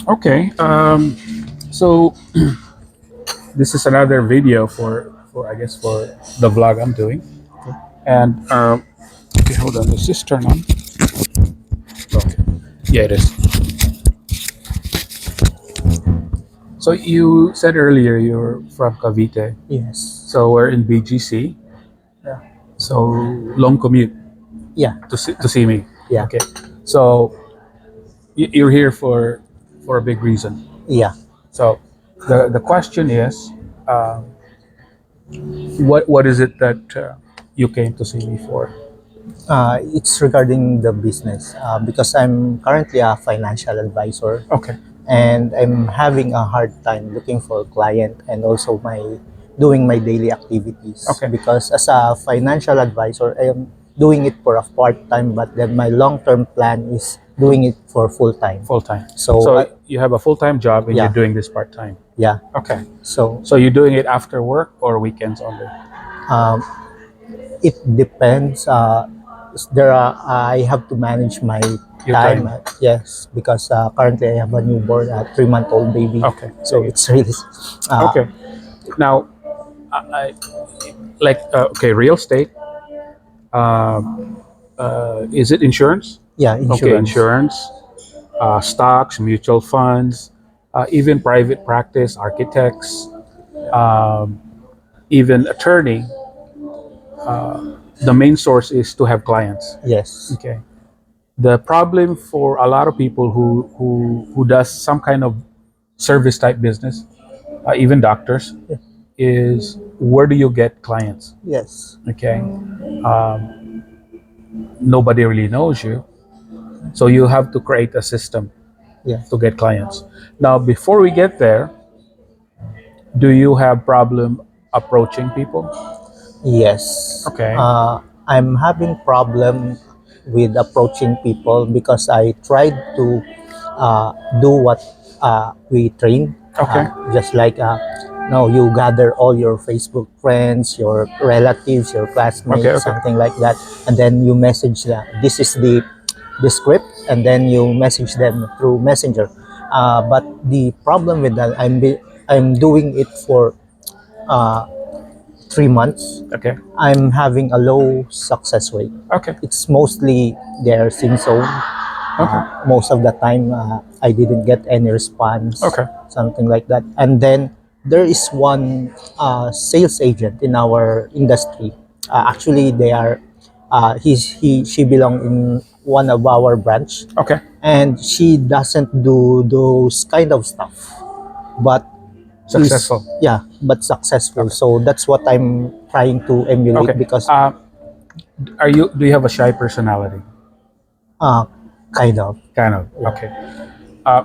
Okay. So this is another video for I guess for the vlog I'm doing. And okay, hold on. Is this turn on? Okay. Yeah, it is. So you said earlier you're from Cavite. Yes. So we're in BGC. Yeah. So long commute Yeah. to see me. Yeah. Okay. So you're here for a big reason. Yeah. So the question is, what is it that you came to see me for? It's regarding the business because I'm currently a financial advisor Okay. and I'm having a hard time looking for a client and also my doing my daily activities Okay. because as a financial advisor I am doing it for a part time, but then my long term plan is doing it for full time. Full time. So So you have a full time job and you're yeah, doing this part time. yeah. Okay. So So you're doing it after work or weekends only? um, it depends. There are I have to manage my Your time. time. Yes, because currently I have a newborn, a 3-month-old baby. Okay. So it's really Okay. Now, I like okay, real estate. Is it insurance? yeah, Okay, insurance. insurance, stocks, mutual funds, even private practice, architects, um, even attorney. The main source is to have clients. Yes. Okay. The problem for a lot of people who does some kind of service type business, even doctors, Yeah. is where do you get clients? Yes. Okay. Nobody really knows you, so you have to create a system Yeah. to get clients. Now, before we get there, do you have problem approaching people? Yes. Okay. I'm having problem with approaching people because I tried to do what we train, Okay. just like no, you gather all your Facebook friends, your relatives, your Okay. classmates, Okay. something like that, and then you message them. This is the script, and then you message them through Messenger. But the problem with that, I'm doing it for uh, 3 months. Okay. I'm having a low success rate. Okay. It's mostly their sing zone. Okay. Most of the time, I didn't get any response, Okay. something like that. And then there is one sales agent in our industry. Actually, they are. She belong in one of our branch, Okay. and she doesn't do those kind of stuff. But is Successful. yeah, but successful. Okay. So that's what I'm trying to emulate Okay. because Are you? Do you have a shy personality? uh kind of. Kind of. Yeah. Okay.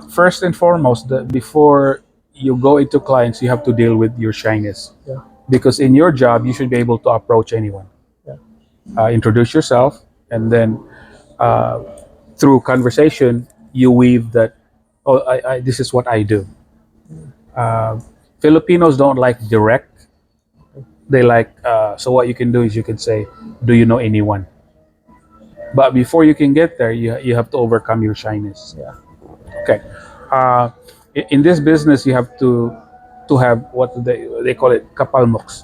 First and foremost, before you go into clients, you have to deal with your shyness, Yeah. because in your job, you should be able to approach anyone, Yeah. introduce yourself, and then uh, through conversation, you weave that. Oh, this is what I do. Uh, Filipinos don't like direct. They like. So what you can do is you can say, "Do you know anyone?" But before you can get there, you have to overcome your shyness. Yeah. Okay. Uh, in this business, you have to have what they call it kapal mooks.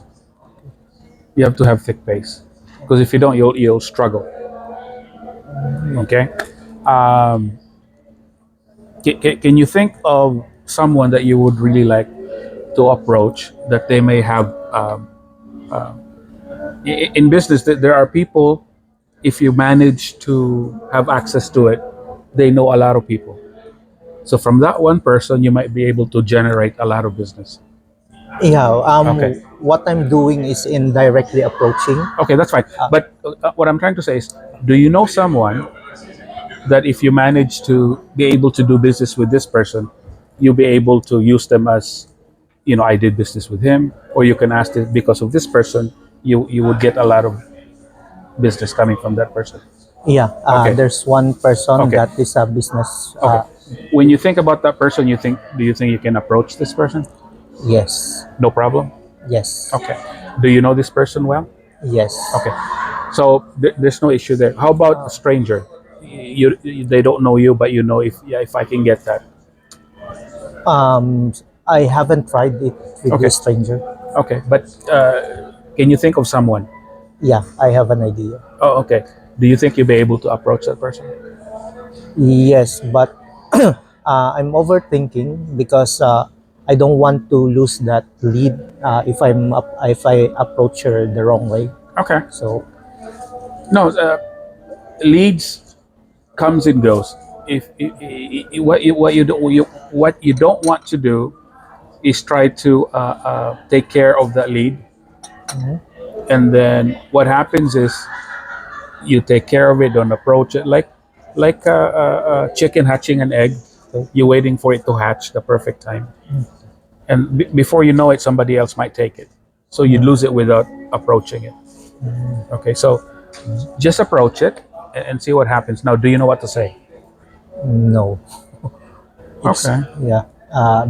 You have to have thick base, because if you don't, you'll struggle. Okay. Um, can you think of someone that you would really like to approach that they may have in business? That there are people, if you manage to have access to it, they know a lot of people. So from that one person, you might be able to generate a lot of business. Yeah. Okay. What I'm doing is indirectly approaching. Okay, that's fine. But what I'm trying to say is, do you know someone that if you manage to be able to do business with this person, you'll be able to use them as, I did business with him, or you can ask it because of this person, you would get a lot of business coming from that person. Yeah. Okay. There's one person Okay. that is a business. Okay. When you think about that person, do you think you can approach this person? Yes. No problem. Yes. Okay. Do you know this person well? Yes. Okay. So there's no issue there. How about a stranger? they don't know you, but you know if I can get that. I haven't tried it with Okay. a stranger. Okay, but can you think of someone? Yeah, I have an idea. Oh, okay. Do you think you'll be able to approach that person? Yes, but I'm overthinking because I don't want to lose that lead if I approach her the wrong way. Okay. So No, leads comes and goes. What you don't want to do is try to take care of that lead, mhm, and then what happens is you take care of it, don't approach it like a chicken hatching an egg. okay. You're waiting for it to hatch the perfect time, and before you know it, somebody else might take it. So you lose it without approaching it. Okay, so just approach it and see what happens. Now, do you know what to say? No, it's Okay. yeah.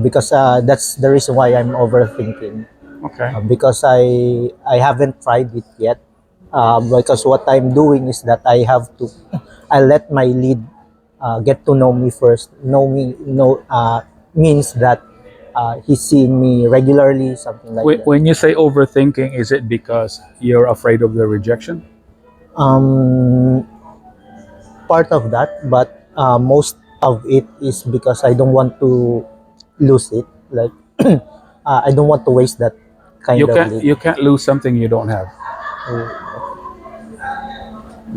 Because that's the reason why I'm overthinking. Okay. Because I haven't tried it yet. Because what I'm doing is that I let my lead get to know me first. Means that he's seeing me regularly, something like that. When you say overthinking, is it because you're afraid of the rejection? Um, Part of that, but most of it is because I don't want to lose it. Like I don't want to waste that kind You of can't lead. you can't lose something you don't have. Uh,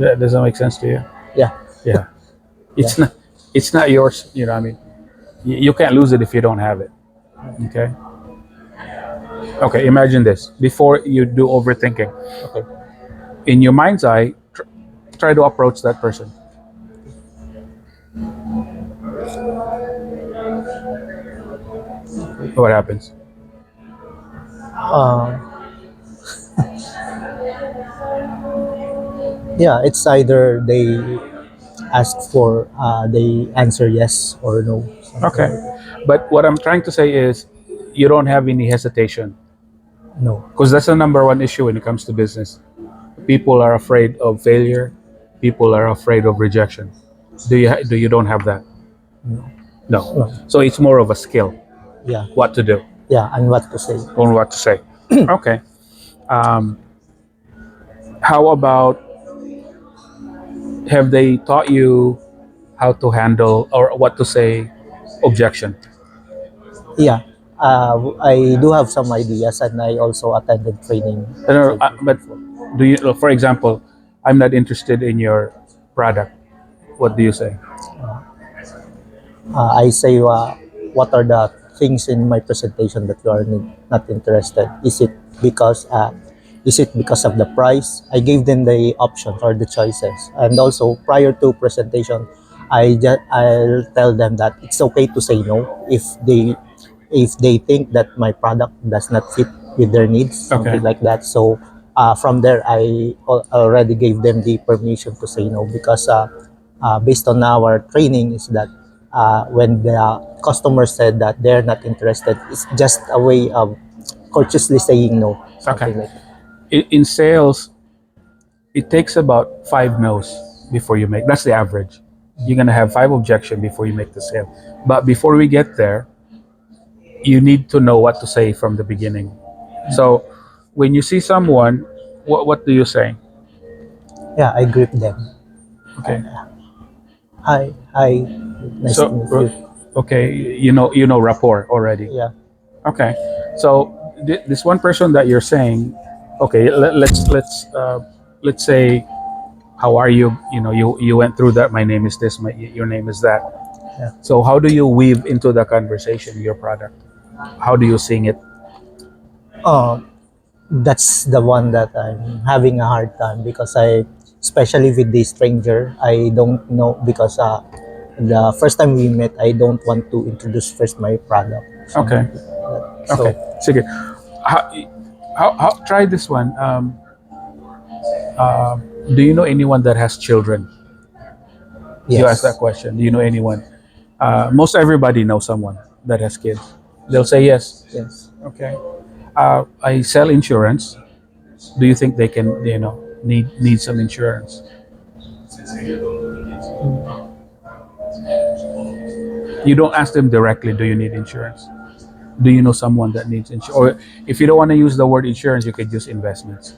That doesn't make sense to you. yeah, Yeah. It's yeah. not it's not yours. You know what I mean? You can't lose it if you don't have it. Okay. Okay. Imagine this. Before you do overthinking, Okay. in your mind's eye, try to approach that person. What happens? Uh, yeah, it's either they answer yes or no. Something Okay. like that. But what I'm trying to say is, you don't have any hesitation, No. because that's the number one issue when it comes to business. People are afraid of failure. People are afraid of rejection. Do you don't have that? No. No. No. So it's more of a skill, Yeah. what to do Yeah, and what to say. or what to say. Okay. Um, how about, have they taught you how to handle or what to say objection? Yeah. I do have some ideas, and I also attended But before. do you, for example, I'm not interested in your product. What do you say? I say, what are the things in my presentation that you are not interested? Is it because of the price? I gave them the options or the choices, and also prior to presentation, I'll tell them that it's okay to say no if they think that my product does not fit with their needs, Okay. something like that. So from there, already gave them the permission to say no because based on our training is that when the customer said that they're not interested, it's just a way of courteously saying no, Okay. something like that. In sales, it takes about 5 no's before you make. That's the average. You're gonna have 5 objections before you make the sale. But before we get there, you need to know what to say from the beginning. So when you see someone, what do you say? Yeah, I greet them. Okay. Hi, nice So to meet you. okay, you know rapport already. Yeah, Okay. So this one person that you're saying, okay, let's say, how are you? You know, you went through that. My name is this. Your name is that. yeah. So how do you weave into the conversation your product? How do you sing it? Um, that's the one that I'm having a hard time because especially with the stranger, I don't know because the first time we met, I don't want to introduce first my product. Okay. Something like that. So Okay. Sige. How, how try this one. Do you know anyone that has children? You ask that yes, question. Do you know anyone? Most everybody knows someone that has kids. They'll say yes. yes. Okay. I sell insurance. Do you think they can, need some insurance? You don't ask them directly, do you need insurance? Do you know someone that needs insurance? Or if you don't want to use the word insurance, you could use investments.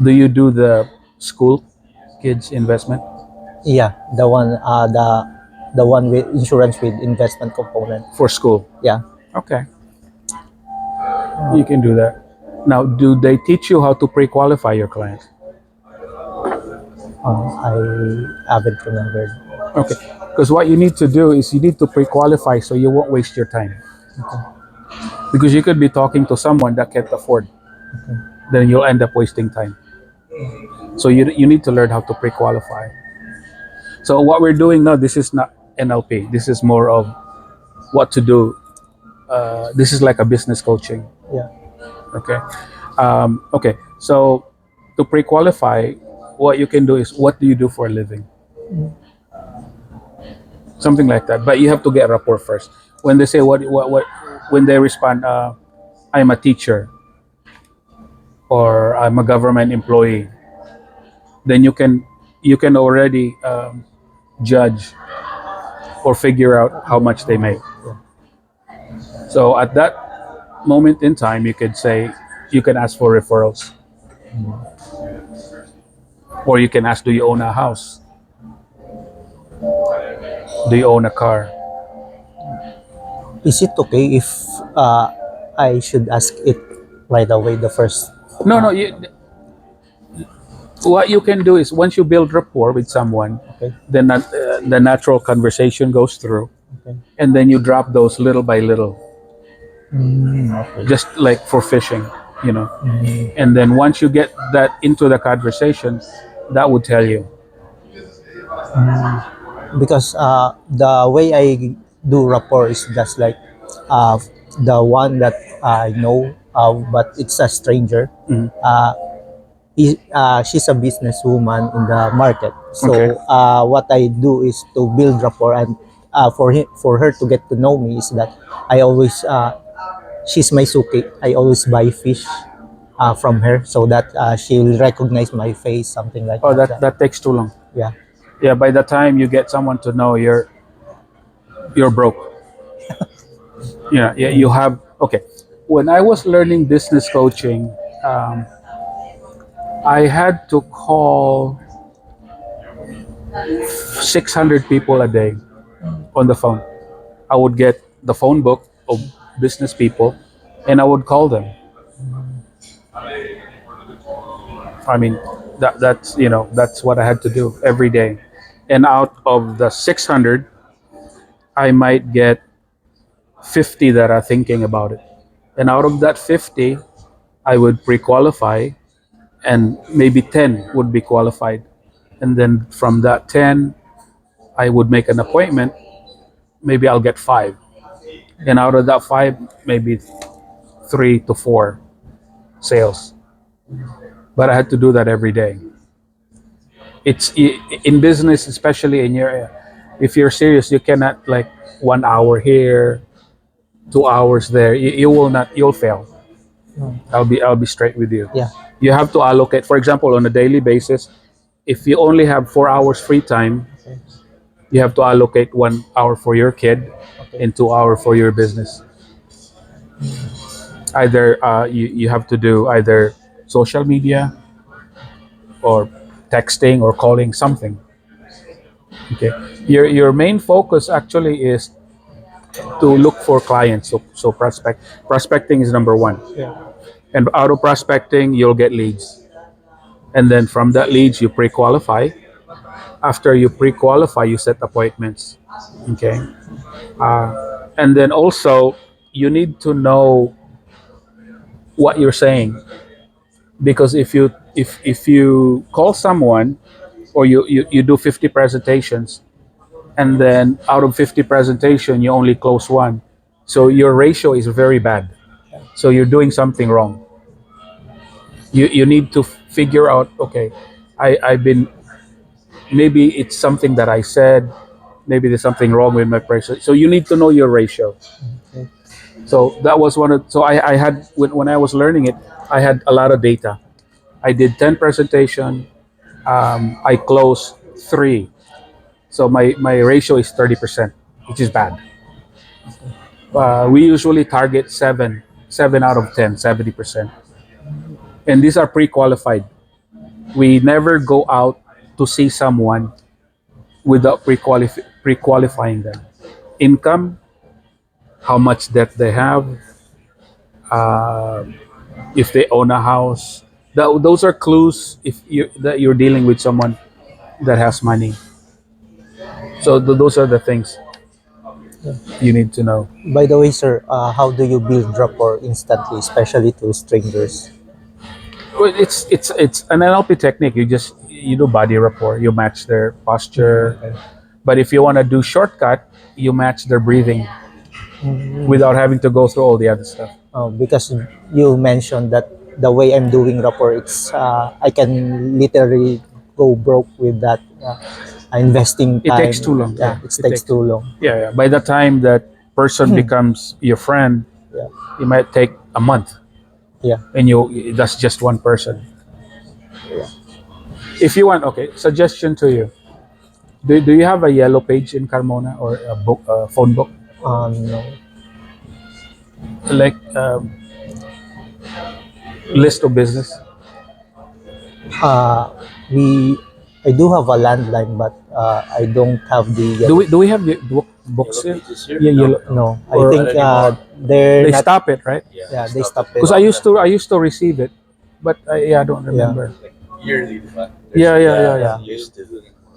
Do you do the school kids investment Yeah, the one with insurance with investment component. for school? Yeah. Okay, you can do that. Now, do they teach you how to pre-qualify your clients? I haven't remembered. Okay, because what you need to do is you need to pre-qualify so you won't waste your time. Because you could be talking to someone that can't afford, then you'll end up wasting time. So you need to learn how to pre-qualify. So what we're doing now, this is not NLP. This is more of what to do. This is like a business coaching. Yeah. Okay. Okay. So to pre-qualify, what you can do is, what do you do for a living? Something like that. But you have to get rapport first. When they say what when they respond, I'm a teacher or I'm a government employee, then you can already judge or figure out how much they make. So at that moment in time, you could say, you can ask for referrals, or you can ask, do you own a house? Do you own a car? Is it okay if I should ask it right away the first? No, no. What you can do is, once you build rapport with someone, Okay. then the natural conversation goes through, Okay. and then you drop those little by little, Okay. just like for fishing. And then once you get that into the conversation, that would tell you. Because the way I do rapport is just like uh, the one that I know, but it's a stranger. Mhm. She's a businesswoman in the market. So Okay. what I do is to build rapport, and for her to get to know me is that I always she's my suki. I always buy fish from her so that she will recognize my face, something like Oh, that. that takes too long. Yeah. Yeah, by the time you get someone to know, you're broke. Yeah, you have. Okay, when I was learning business coaching, I had to call 600 people a day on the phone. I would get the phone book of business people, and I would call them. I mean, that's what I had to do every day. And out of the 600, I might get 50 that are thinking about it. And out of that 50, I would pre-qualify, and maybe 10 would be qualified. And then from that 10, I would make an appointment. Maybe I'll get 5. And out of that 5, maybe 3 to 4 sales. But I had to do that every day. It's in business, especially in your, if you're serious, you cannot like 1 hour here, 2 hours there. You will not. You'll fail. I'll be straight with you. Yeah. You have to allocate. For example, on a daily basis, if you only have 4 hours free time, you have to allocate 1 hour for your kid and 2 hours for your business. Either you have to do either social media or texting or calling, something. Okay. Your main focus actually is to look for clients. So prospecting is number one. Yeah. And out of prospecting, you'll get leads. And then from that leads, you pre-qualify. After you pre-qualify, you set appointments. Okay. And then also, you need to know what you're saying, because if you call someone, or you do 50 presentations, and then out of 50 presentation you only close one, so your ratio is very bad, so you're doing something wrong. You need to figure out, okay, I've been, maybe it's something that I said, maybe there's something wrong with my ratio, so you need to know your ratio. So that was one of, so I had, when I was learning it, I had a lot of data. I did 10 presentation, I closed 3. So my ratio is 30%, which is bad. We usually target 7 out of 10, 70%. And these are pre-qualified. We never go out to see someone without pre-qualifying them. Income, how much debt they have, uh, if they own a house. Those are clues if that you're dealing with someone that has money. So those are the things you need to know. By the way, sir, how do you build rapport instantly, especially to strangers? Well, it's an NLP technique. You do body rapport. You match their posture. Okay. But if you want to do shortcut, you match their breathing without having to go through all the other stuff. Because you mentioned that the way I'm doing rapport, it's I can literally go broke with that investing It time. takes too long. Yeah, Yeah, it it takes takes- too long. Yeah. By the time that person becomes your friend, Yeah, it might take a month, yeah. and that's just one person. If you want, okay, suggestion to you. Do you have a yellow page in Carmona or a book, phone book, No. like list of business? Uh, we I do have a landline, but I don't have the Do we have the books Yellow here? pages here? Yeah, yellow. no. I Or- think Not they're They not. stop it, right? Yeah, they stopped it. Because I used to receive it, but I don't remember. Like yearly, diba? Yeah, yeah. Used to.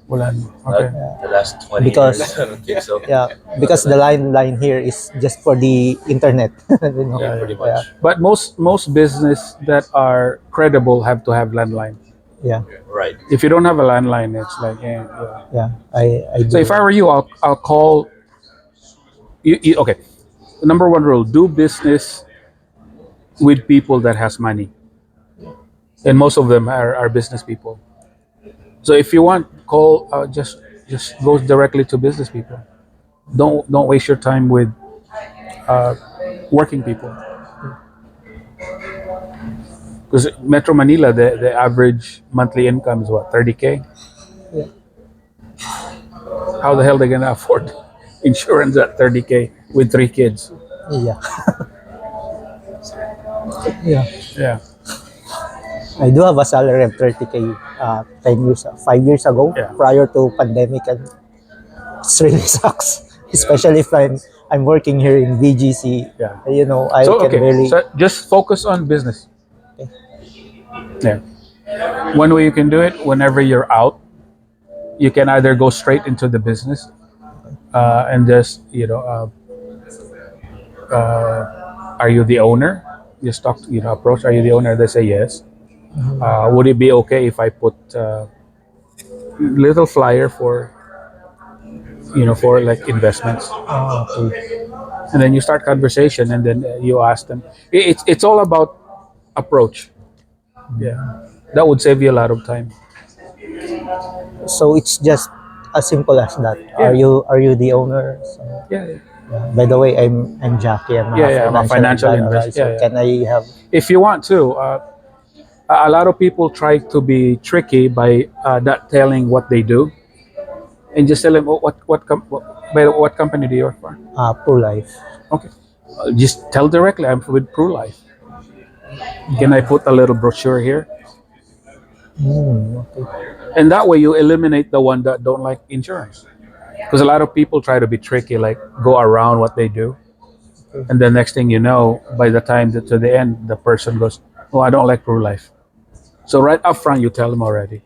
Wala. Not Okay. the last 20 Because- years. I don't think so. Yeah, because the line here is just for the internet. You know? Yeah, pretty much. But most business that are credible have to have landline. Yeah, Right. If you don't have a landline, it's like yeah. yeah. I do. So if I were you, I'll call. Okay. Number one rule: do business with people that has money, and most of them are business people. So if you want, call just go directly to business people. Don't waste your time with working people. Because Metro Manila, the average monthly income is what, 30K? Yeah. How the hell they gonna afford insurance at 30K with 3 kids? Yeah. Yeah. Yeah. I do have a salary of 30K 10 years, 5 years ago, Yeah. prior to pandemic, and it really sucks, especially if I'm working here in BGC. Yeah. You know, I So can okay, barely. so just focus on business. Okay. Yeah. One way you can do it, whenever you're out, you can either go straight into the business and just are you the owner? Just talk, approach. Are you the owner? They say yes. Would it be okay if I put little flyer for like investments? Okay. And then you start conversation, and then you ask them. It's all about approach. Yeah, that would save you a lot of time. So it's just as simple as that. Yeah. Are you the owner? So, Yeah. yeah. By the way, I'm Jackie. I'm a financial investor. So can I have? If you want to, a lot of people try to be tricky by not telling what they do, and just tell them what company do you work for? Pro Life. Okay, just tell directly. I'm with PruLife. Can I put a little brochure here? Okay. And that way you eliminate the one that don't like insurance. Because a lot of people try to be tricky, like go around what they do. And the next thing you know, by the time to the end, the person goes, "Oh, I don't like PruLife." So right up front, you tell them already,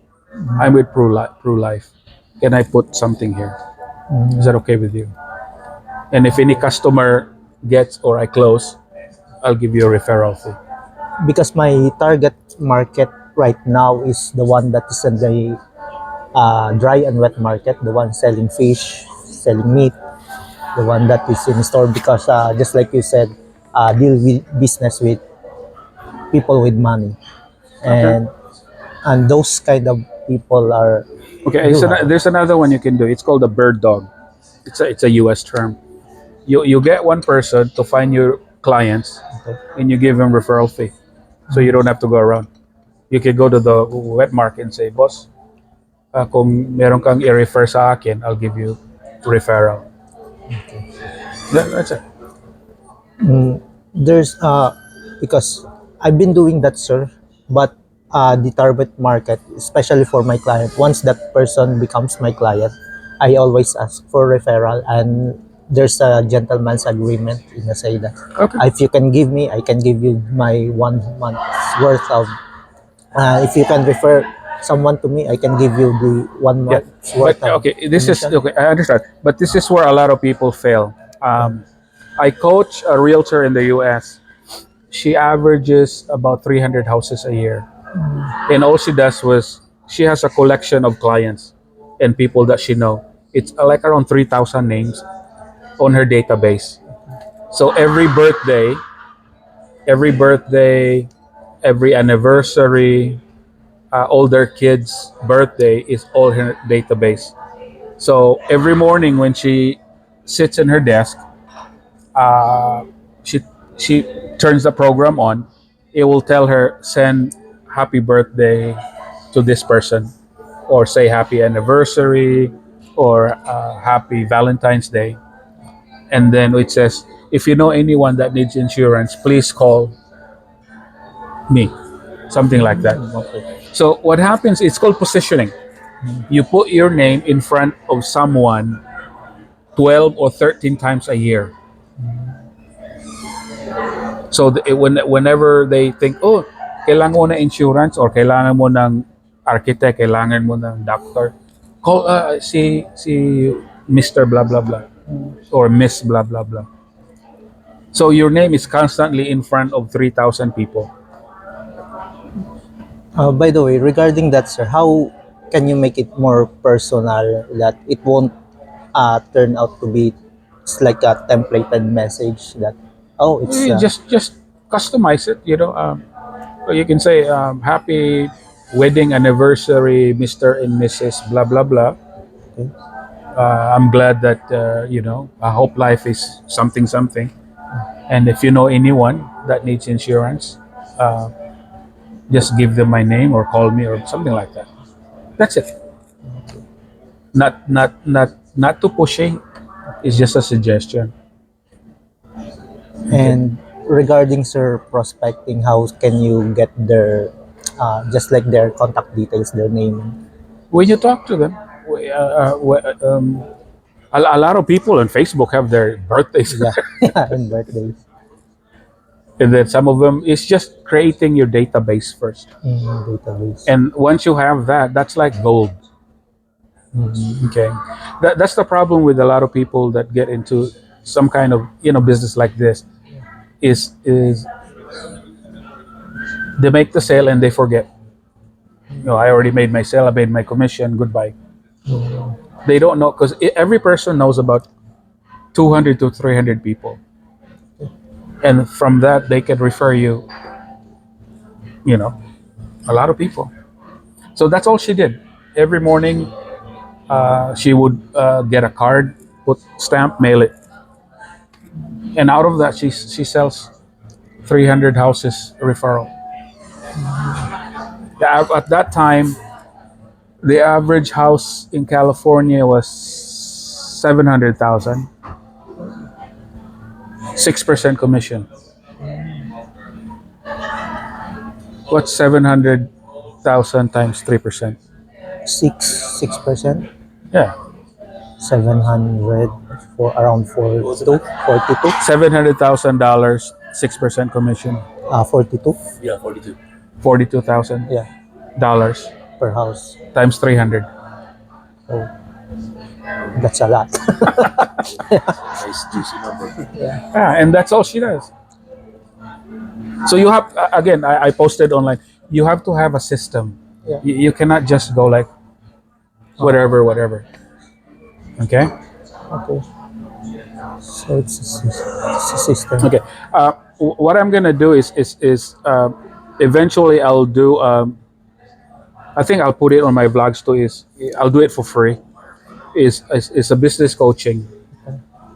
"I'm with PruLife. Can I put something here? Is that okay with you?" And if any customer gets or I close, I'll give you a referral fee. Because my target market right now is the one that is in the dry and wet market, the one selling fish, selling meat, the one that is in store. Because just like you said, deal with business with people with money, and those kind of people are Okay, so there's another one you can do. It's called a bird dog. It's a U.S. term. You get one person to find your clients, Okay. and you give them referral fee, so you don't have to go around. You can go to the wet market and say, "Boss, kung meron kang i-refer sa akin, I'll give you referral. That's it. There's because I've been doing that, sir, but the target market, especially for my client, once that person becomes my client, I always ask for referral, and there's a gentleman's agreement in the say that Okay. if you can give me, I can give you my 1 month's worth of. If you can refer someone to me, I can give you the 1 month's But worth of. okay, this is commission. okay. I understand, but this is where a lot of people fail. I coach a realtor in the U.S. She averages about 300 houses a year, and all she does was she has a collection of clients and people that she know. It's like around 3,000 names on her database. So every birthday, every anniversary, older kids' birthday is all her database. So every morning when she sits in her desk, uh, she she turns the program on. It will tell her send happy birthday to this person, or say happy anniversary, or happy Valentine's Day, and then it says if you know anyone that needs insurance, please call me, something like that. Okay. So what happens? It's called positioning. You put your name in front of someone 12 or 13 times a year. So whenever they think, oh, kailangan mo na insurance or kailangan mo ng architect, kailangan mo ng doctor, call si Mr. blah blah blah or Miss blah blah blah. So your name is constantly in front of 3,000 people. By the way, regarding that, sir, how can you make it more personal that it won't turn out to be it's like a templated message that it's You just customize it, so you can say happy wedding anniversary, Mr. and Mrs. blah blah blah. okay. I'm glad that I hope life is something something. And if you know anyone that needs insurance, uh, just give them my name or call me or something like that. That's it. Not too pushy. It's just a suggestion. And regarding, sir, prospecting, how can you get their just like their contact details, their name? When you talk to them, a lot of people on Facebook have their birthdays, Yeah, and birthdays. and then some of them it's just creating your database first. Database. And once you have that, that's like gold. Okay, that's the problem with a lot of people that get into some kind of business like this. Is they make the sale and they forget. I already made my sale. I made my commission. Goodbye. They don't know because every person knows about 200 to 300 people, and from that they can refer you. A lot of people. So that's all she did. Every morning, she would get a card, put stamp, mail it, and out of that she sells 300 houses referral. At that time, the average house in California was 700,000, 6% commission. What's 700,000 times 3%? 6%, Yeah, 700 for around 42, 42, $700,000, 6% commission, 42. Yeah, 42. $42,000 Yeah, per house. times 300. So that's a lot. Nice juicy number. Yeah, and that's all she does. So you have again, I posted online. You have to have a system. Yeah. You cannot just go like whatever. Okay. Okay. So it's a system. Okay. What I'm gonna do is eventually I'll do. I think I'll put it on my vlogs too. I'll do it for free. Is a business coaching,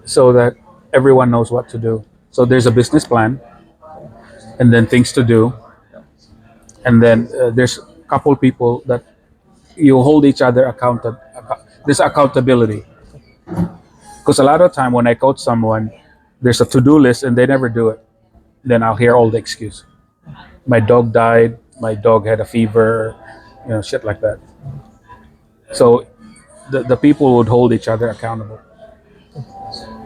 so that everyone knows what to do. So there's a business plan, and then things to do, and then there's a couple people that you hold each other accounted. There's accountability. Because a lot of time when I coach someone, there's a to-do list and they never do it. Then I'll hear all the excuse. My dog died. My dog had a fever. Shit like that. So the people would hold each other accountable.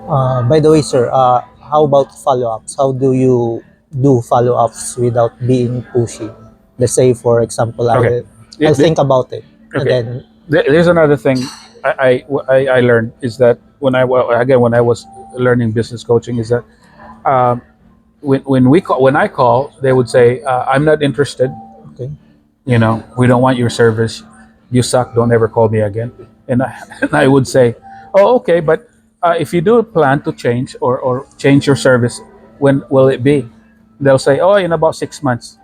By the way, sir, how about follow-ups? How do you do follow-ups without being pushy? Let's say, for example, Okay. I'll think about it, and Okay. then There's another thing I learned is that when I was learning business coaching is that when I call, they would say, I'm not interested. okay, We don't want your service. You suck. Don't ever call me again. And and I would say, oh, okay, but if you do plan to change or change your service, when will it be? They'll say, oh, in about 6 months.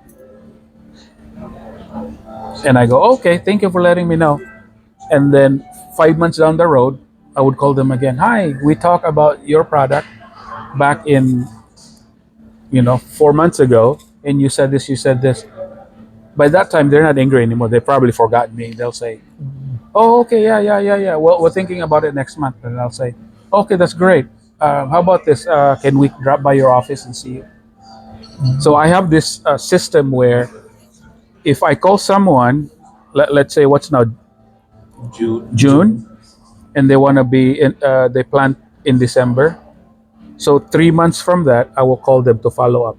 And I go, okay, thank you for letting me know. And then 5 months down the road, I would call them again. Hi, we talked about your product back in 4 months ago, and you said this, you said this. By that time, they're not angry anymore. They probably forgot me. They'll say, "Oh, okay, yeah. Well, we're thinking about it next month." And I'll say, "Okay, that's great. How about this? Can we drop by your office and see you?" So I have this system where if I call someone, let's say what's now June, and they want to be in, they plan in December. So 3 months from that, I will call them to follow up.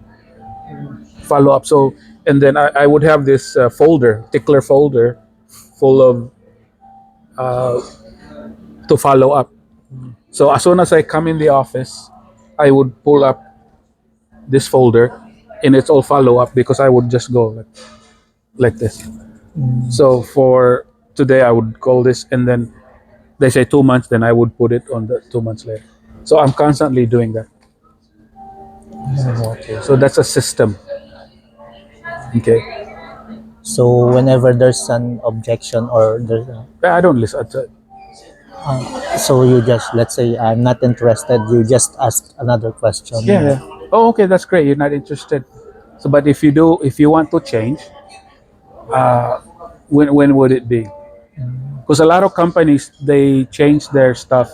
So, and then I would have this tickler folder, full of to follow up. So as soon as I come in the office, I would pull up this folder, and it's all follow up because I would just go like this. So for today, I would call this, and then they say 2 months, then I would put it on the 2 months later. So I'm constantly doing that. okay. So that's a system. Okay. So whenever there's an objection or there's I don't listen. so you just, let's say I'm not interested, you just ask another question. Yeah. Oh, okay, that's great. You're not interested. So, but if you want to change, when would it be? Because a lot of companies they change their stuff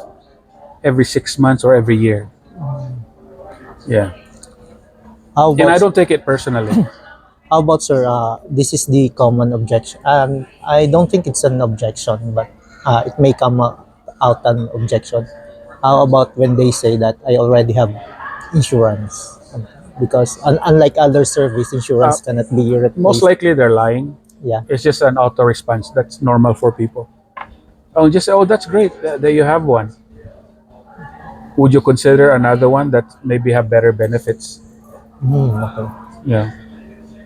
every 6 months or every year. Yeah, How and I about don't take it personally. how about sir? This is the common objection. I don't think it's an objection, but it may come out an objection. How about when they say that I already have insurance? Because unlike other service, insurance cannot be replaced. Most likely they're lying. Yeah. It's just an auto response. That's normal for people. Oh, just say, oh, that's great that you have one. Would you consider another one that maybe have better benefits? Okay. Yeah.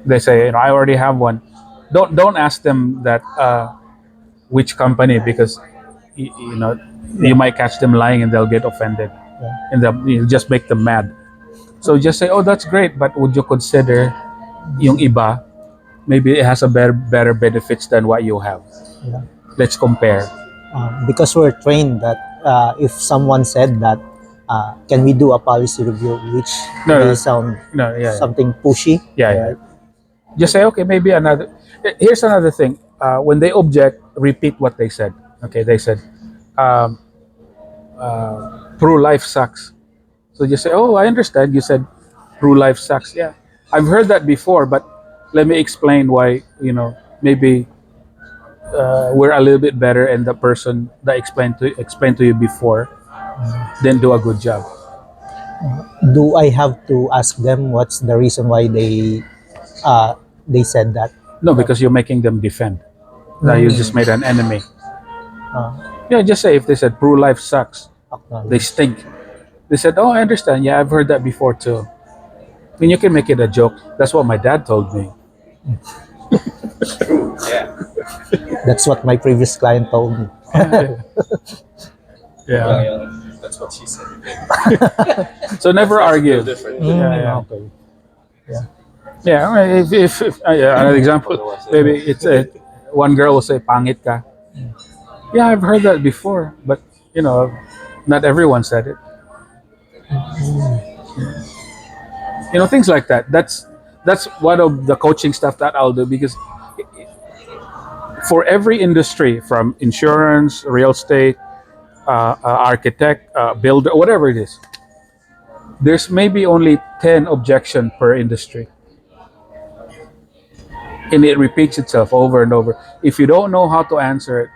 They say, I already have one. Don't ask them that which company because you might catch them lying and they'll get offended and you'll just make them mad. So just say, oh, that's great, but would you consider yung iba? Maybe it has a better benefits than what you have. Yeah. Let's compare. Because we're trained that if someone said that, can we do a policy review, which No, may sound No, yeah. something pushy. Yeah. Just say, okay, maybe another. Here's another thing. When they object, repeat what they said. Okay, they said, pro-life sucks. So just say, oh, I understand. You said pro-life sucks. Yeah, I've heard that before, but let me explain why. Maybe we're a little bit better, and the person that explained to you before didn't do a good job. Do I have to ask them what's the reason why they said that? No, because you're making them defend. Now you just made an enemy. Yeah, just say if they said pro-life sucks, they stink. They said, oh, I understand. Yeah, I've heard that before too. And you can make it a joke. That's what my dad told me. Yeah. That's what my previous client told me. Yeah. That's what she said. So never argue. Different. Yeah. Okay. Yeah. I mean, if another example, maybe it's one girl will say pangit ka. Yeah, I've heard that before, but not everyone said it. Things like that. That's one of the coaching stuff that I'll do because For every industry, from insurance, real estate, architect, builder, whatever it is, there's maybe only 10 objection per industry. And it repeats itself over and over. If you don't know how to answer it,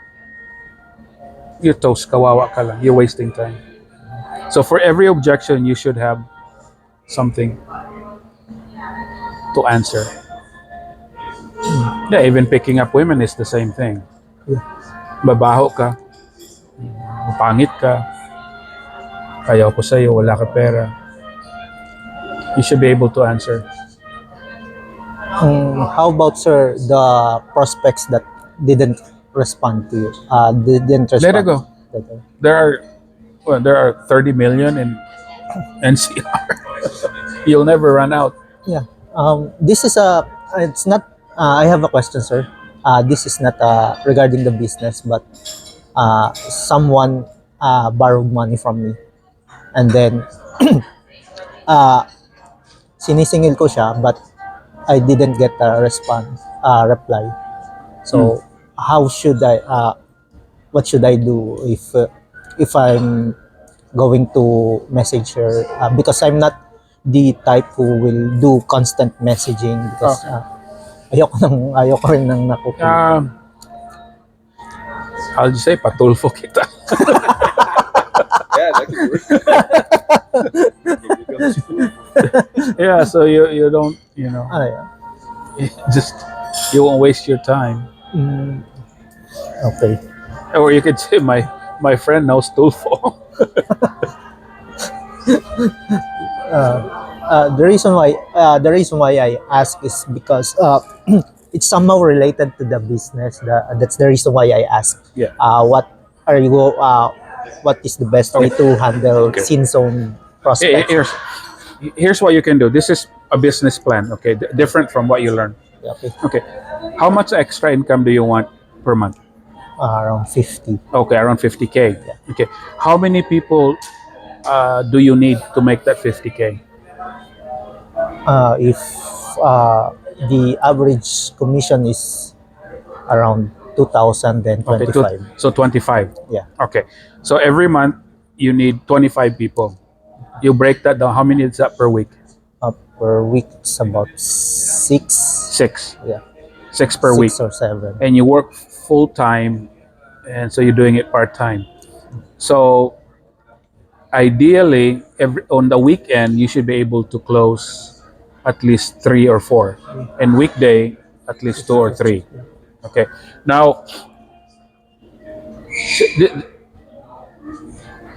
you're toast, kawawa ka lang. You're wasting time. So for every objection, you should have something to answer. Yeah, even picking up women is the same thing. Yeah. Babaho ka, pangit ka, ayaw ko sa'yo, wala ka pera. You should be able to answer. How about, sir, the prospects that didn't respond to you? Didn't respond. Let it go. There are 30 million in NCR. You'll never run out. Yeah. This is it's not, I have a question, sir. This is not regarding the business, but someone borrowed money from me. And then, sinisingil ko siya, but I didn't get a reply. So, how should what should I do if I'm going to message her? Because I'm not the type who will do constant messaging because ayoko rin ng nakukuha. I'll just say, patulfo kita. Yeah, that could work. Yeah, so you don't, just, you won't waste your time. Okay. Or you could say, my friend knows Tulfo. The reason why I ask is because it's somehow related to the business. That's the reason why I ask. Yeah. What is the best way to handle sin zone prospects? Here's what you can do. This is a business plan, okay? Different from what you learn. Okay. Okay. How much extra income do you want per month? Around 50. Okay, around 50K. Yeah. Okay. How many people do you need to make that 50K? If the average commission is around 2,000, then 25. Okay, so 25. Yeah. Okay. So every month you need 25 people. You break that down. How many is that per week? Per week, it's about 6. 6. Yeah. 6 per week. 6 or 7. And you work full time, and so you're doing it part time. So ideally, on the weekend you should be able to close at least 3 or 4, and weekday at least 2 or 3. Okay. Now,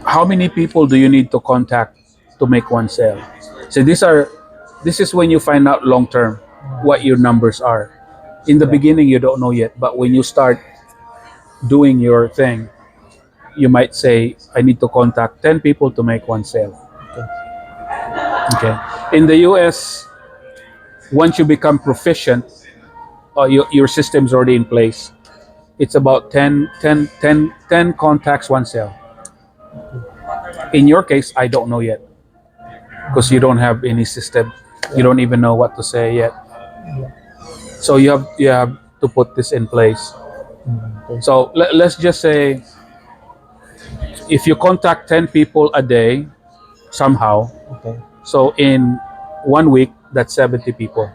how many people do you need to contact to make one sale? So this is when you find out long term what your numbers are. In the beginning, you don't know yet, but when you start doing your thing, you might say, I need to contact 10 people to make one sale. Okay. In the US, once you become proficient, your system's already in place. It's about 10 contacts, one sale. In your case, I don't know yet because you don't have any system. You don't even know what to say yet. So you have to put this in place. So let's just say if you contact 10 people a day somehow, Okay. so in 1 week, that's 70 people.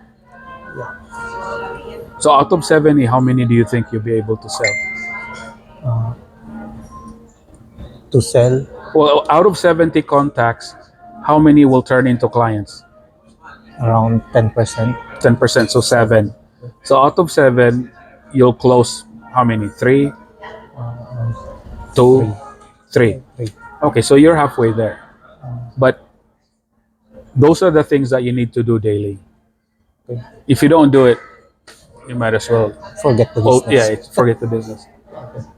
So out of 70, how many do you think you'll be able to sell? To sell, Well, out of 70 contacts, how many will turn into clients? around 10%. 10%, so 7. So out of 7, you'll close how many? 3? 2? 3. Okay, so you're halfway there. But those are the things that you need to do daily. Okay. If you don't do it, you might as well Forget the business. forget the business.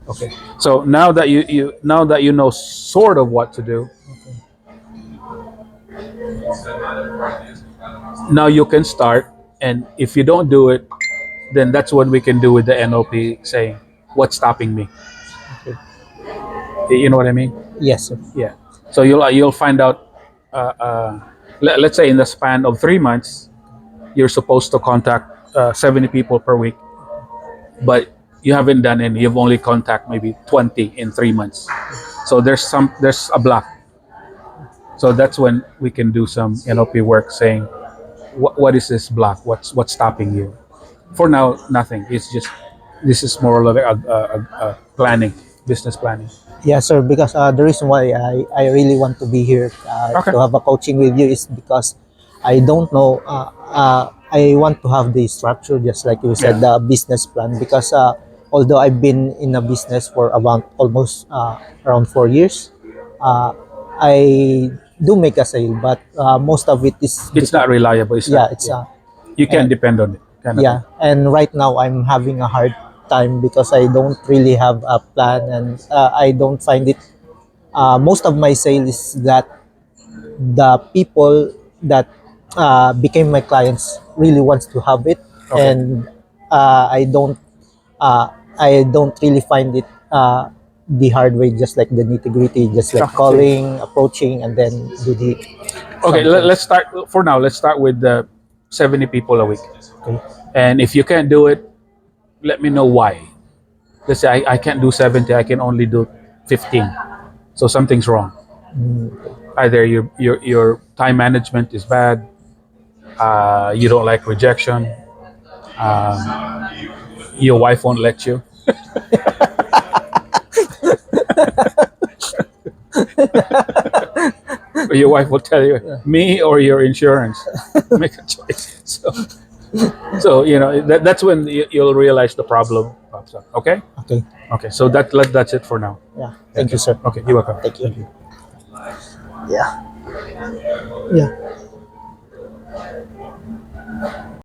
Okay. So now that you know sort of what to do, now you can start. And if you don't do it, then that's what we can do with the NLP saying, what's stopping me? You know what I mean? Yes, sir. Yeah. So you'll find out. Let's say in the span of 3 months, you're supposed to contact 70 people per week, but you haven't done any. You've only contact maybe 20 in 3 months. So there's a block. So that's when we can do some NLP work, saying what is this block? What's stopping you? For now, nothing. It's just this is more like a planning, business planning. Yeah, sir. Because the reason why I really want to be here Okay. to have a coaching with you is because I don't know. I want to have the structure, just like you said, the business plan. Because although I've been in a business for about almost around 4 years, uh, I do make a sale, but most of it is It's not reliable. It's yeah, not, it's you can't depend on it. Kind of yeah. And right now I'm having a hard time because I don't really have a plan, and I don't find it. Most of my sales is that the people that became my clients really wants to have it, Okay. and uh, I don't really find it the hard way, just like the nitty gritty, just like Okay. calling, approaching, and then do the Okay, something. let's start for now. Let's start with 70 people a week. Okay. And if you can't do it, let me know why. Let's say I can't do 70, I can only do 15. So something's wrong. Either your time management is bad, you don't like rejection, um, your wife won't let you. Or your wife will tell you, me or your insurance. Make a choice. So that's when you'll realize the problem pops up. Okay. Okay. Okay. So that's it for now. Yeah. Thank you, sir. Okay. You're welcome. Thank you. Yeah. Yeah.